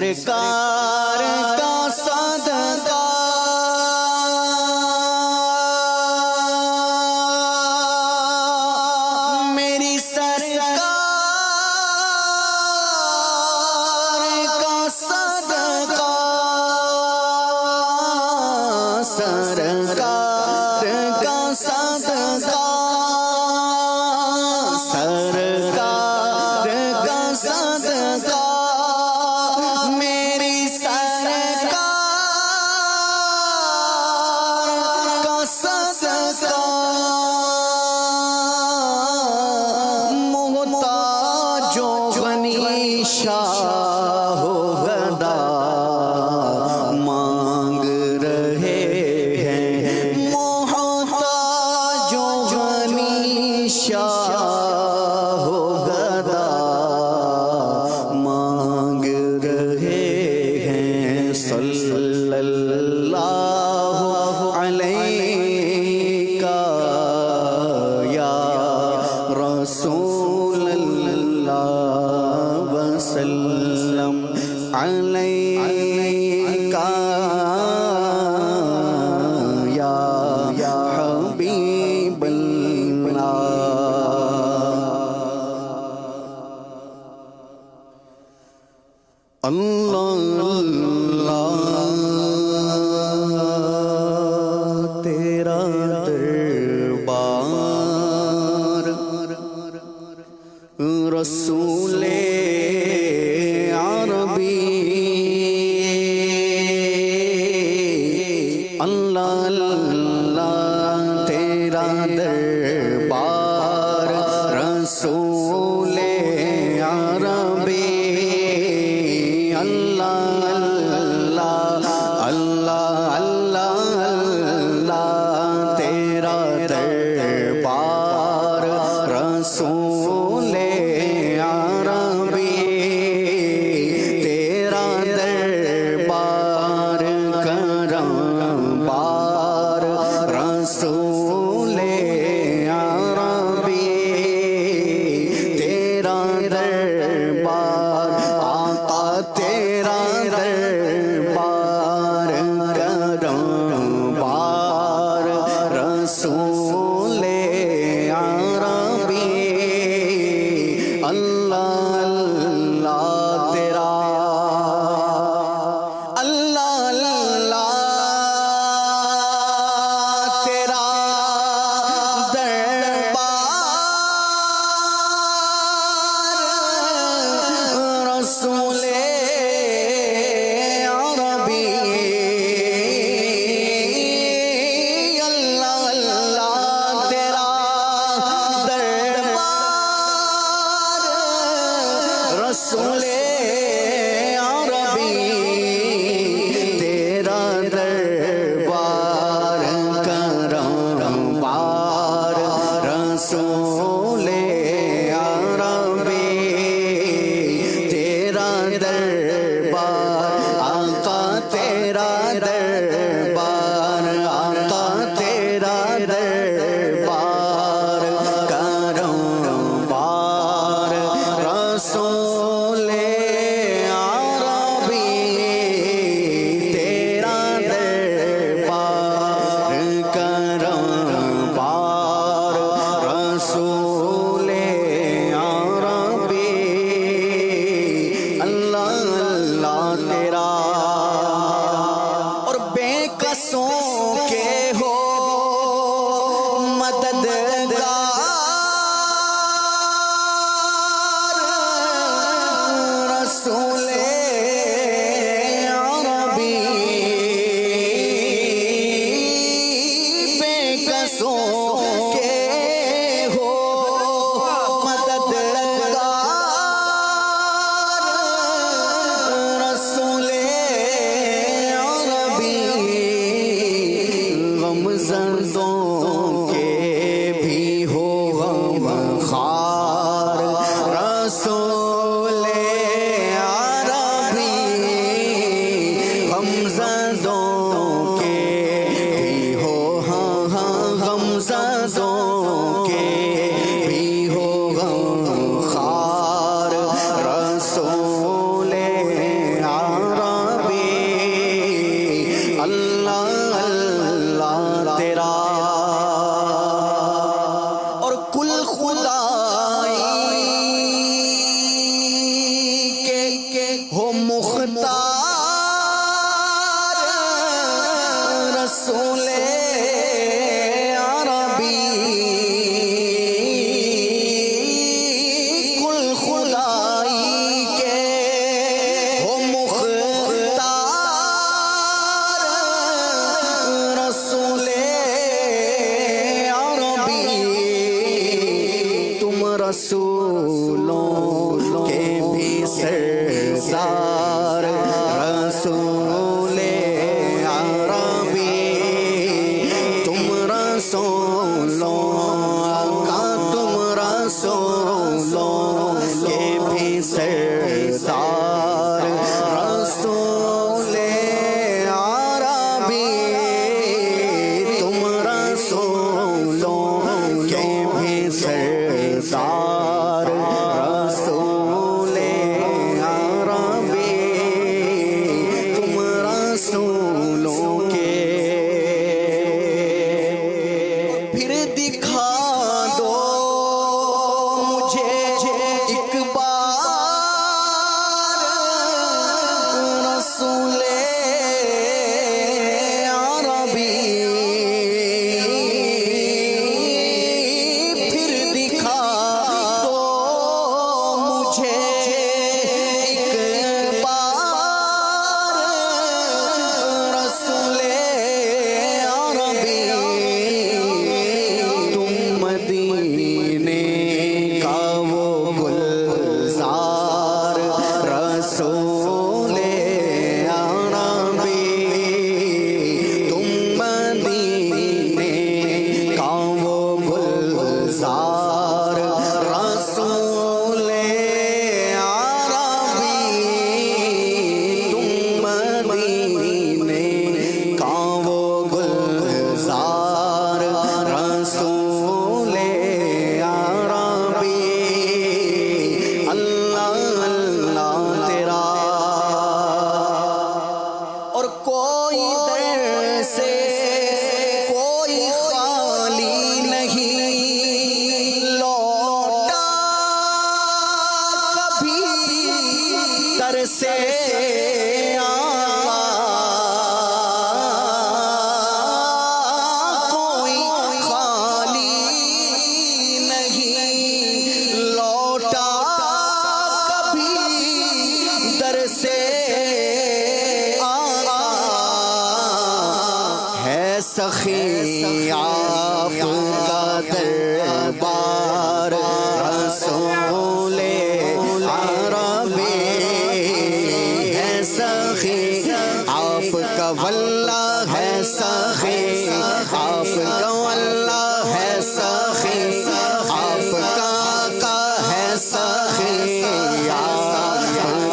سرکار کا صدقہ میری سرکار کا صدقہ سرکار کا صدقہ سرکار کا صدقہ میری سرکار کا صدقہ محتاج و غنی شاہ و گدا مانگ رہے ہیں محتاج و غنی شاہ و گدا مانگ رہے ہیں صلی اللہ علیہ یا رسول اللہ وسلم علیکہ یا حبیب اللہ اللہ تیرا دربار رسول عربی اللہ اللہ تیرا دربار رسول عربی اللہ اللہ اللہ اللہ اللہ تیرا دربار رسول عربی تیرا دربار کرم بار رسول عربی تیرا دربار آقا تیرا دربار کرم بار رسول عربی اللہ اللہ تیرا اللہ اللہ تیرا دربار رسول عربی اللہ اللہ تیرا دربار رسول عربی تیرا دربار کرم بار رسول عربی تیرا دربار آقا تیرا دربار آقا تیرا دربار کرم بار رسول عربی تیرا دربار کرم بار رسول عربی اللہ اللہ تیرا اور بے قصوں کے ہو مددگار رسول عربی بے قصوں کے ہو مددگار رسول عربی غم زدوں کے رسولوں کے بھی سردار رسول عربی تم رسولوں کا تم رسولوں کے بھی سردار رسول عربی تم رسولوں کے بھی سردار رسول عربی تم رسولوں کے پھر دکھا دو مجھے ایک بار رسول عربی پھر دکھا دو مجھے ایک بار رسول عربی تم مدینے کا وہ گلزار رسول عربی تم مدینے کا وہ گلزار رسول عربی تم مدینے کا وہ گلزار رسول عربی اللہ اللہ تیرا اور کوئی در سے کوئی خالی نہیں لوٹا کبھی در سے کوئی خالی نہیں لوٹا کبھی در سے ہے سخی آپ کا دربار رسول عربی ہے سخی آپ کا واللہ ہے سخی آپ کا واللہ ہے سخی آپ کا آقا ہے سخی آپ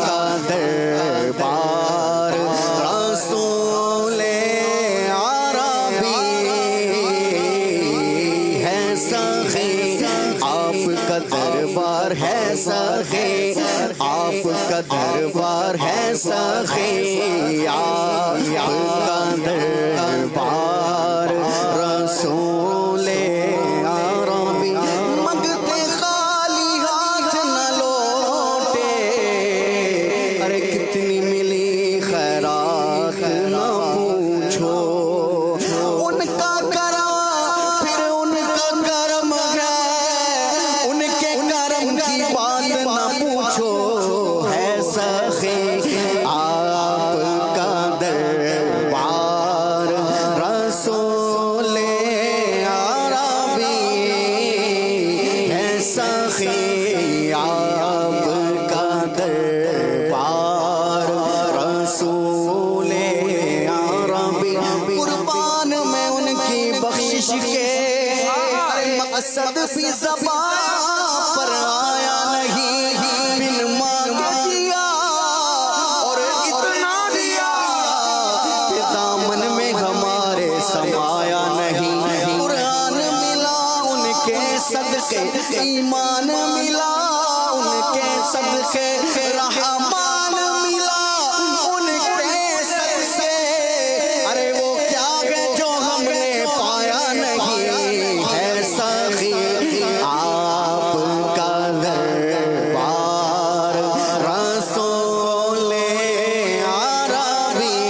کا دربار رسول عربی ہے سخی آپ کا دربار ہے سخی آپ کا دربار ہے سخی آپ کا دربار رسول عربی مانگتے خالی ہاتھ نہ لوٹے ارے کتنی ملی خیرات نہ پوچھو ان کا کرم پھر ان کا کرم ہے ان کے کرم کی بات نہ پوچھو ہے سخی آپ کا دربار رسول عربی ہے سخی آپ کا دربار رسول عربی قربان میں ان کی بخشش کے مقصد بھی زبان پر آیا نہیں بن مانگ دیا اور اتنا دیا کہ دامن میں ہمارے سمایا نہیں قرآن ملا ان کے صدقے ایمان ملا ان کے صدقے رحمان ملا ان کے صدقے ارے وہ کیا ہے جو ہم نے پایا نہیں ہے سخی آپ کا دربار رسول عربی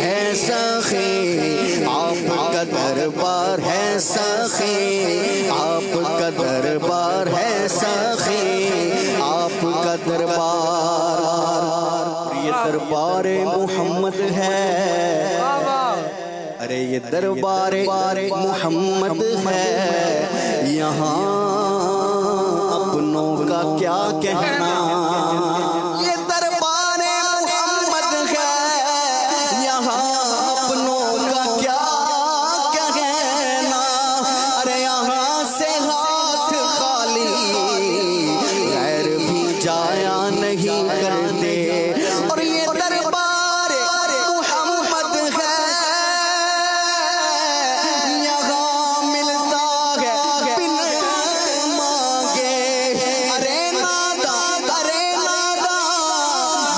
ہے سخی آپ کا دربار ہے سخی آپ کا دربار ہے سخی آپ کا دربار یہ دربار محمد ہے ارے یہ دربار محمد ہے یہاں کیا کہنا، یہ دربار محمد ہے، یہاں اپنوں کا کیا کہنا، ارے یہاں سے ہاتھ خالی غیر بھی جایا نہیں کرتے، اور یہ دربار محمد ہے، یہاں ملتا ہے بن مانگے، ارے نادا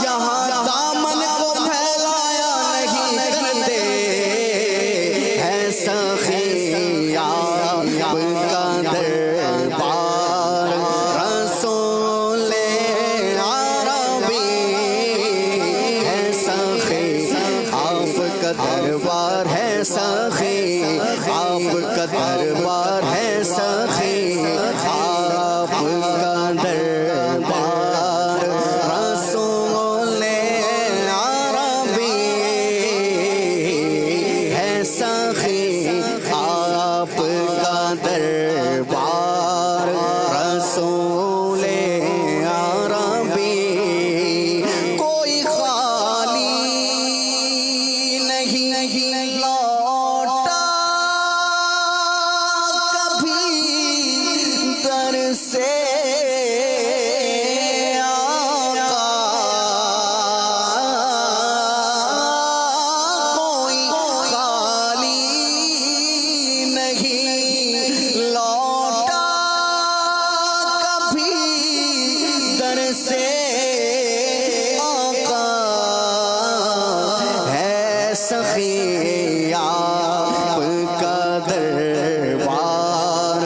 یہاں دامن کو پھیلایا نہیں کرتے، ہے سخی آپ کا دربار رسول عربی، ہے سخی آپ کا دربار، ہے سخی آپ کا دربار، ہے سخی آپ کا دربار رسول عربی، ہے سخی آپ کا دربار رسول عربی، کوئی خالی نہیں لوٹا کبھی در سے آقا، کوئی خالی نہیں لوٹا کبھی در سے آقا، ہے سخی آپ کا دربار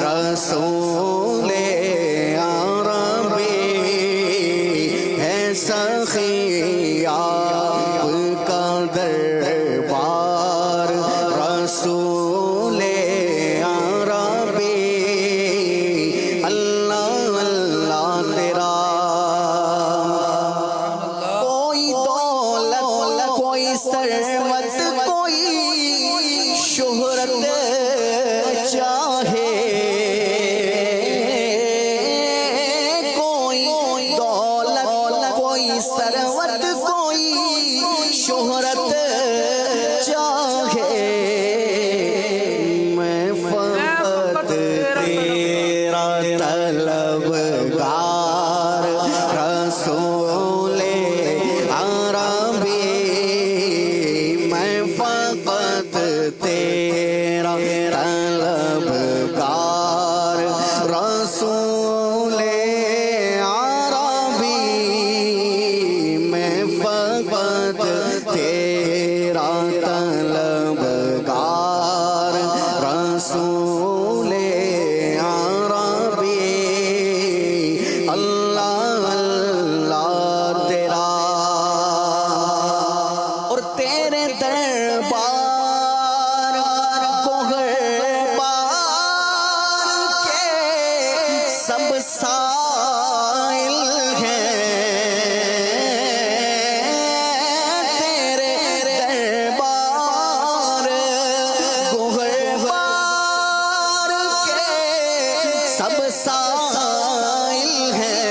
رسول عربی، ہے سخی آپ کا دربار رسول عربی، اللہ اللہ تیرا، کوئی دولت کوئی ثروت کوئی شہرت چاہے، کوئی دولت کوئی ثروت کوئی شہرت چاہے، میں فقط تیرا طلبگار رسول عربی، میں فقط تیرا طلبگار رسول عربی، میں فقط تیرا طلبگار رسول عربی، اللہ اللہ تیرا، اور تیرے دربار کو غربار کے سب سائل ہیں، تیرے دربار کو غربار کے سب سائل ہیں،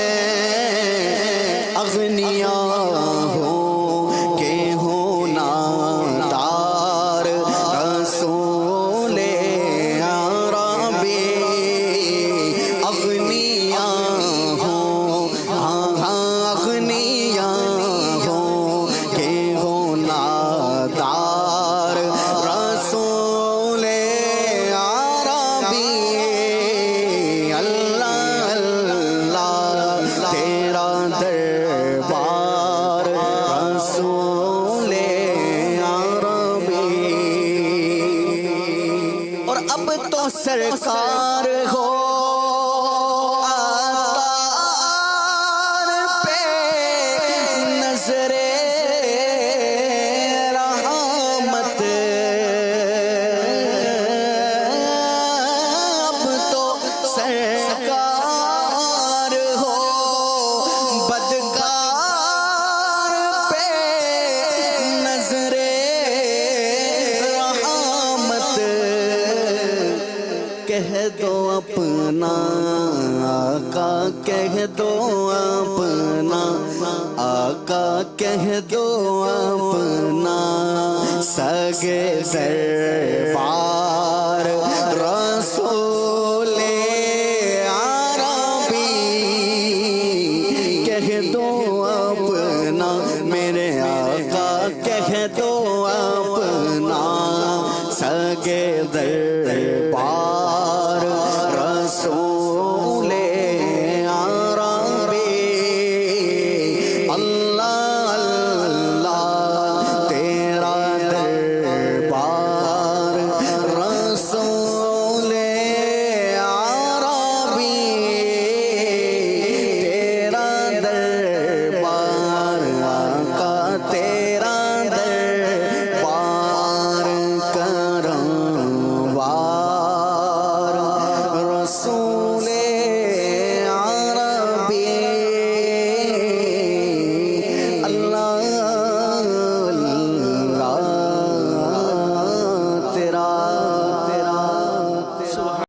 اغنیاء ہو کہ ہو نادار رسول عربی، اغنیاء ہو، ہاں ہاں اغنیاء ہو کہ ہو نادار رسول عربی، اللہ اللہ تیرا دربار رسول عربی، اور اب تو سرکار ہو عطار پہ نظر رحمت، اب تو سرکار ہو بدکار پہ نظر رحمت، کہہ دو اپنا آقا کہہ دو اپنا آقا کہہ دو اپنا سگے دربار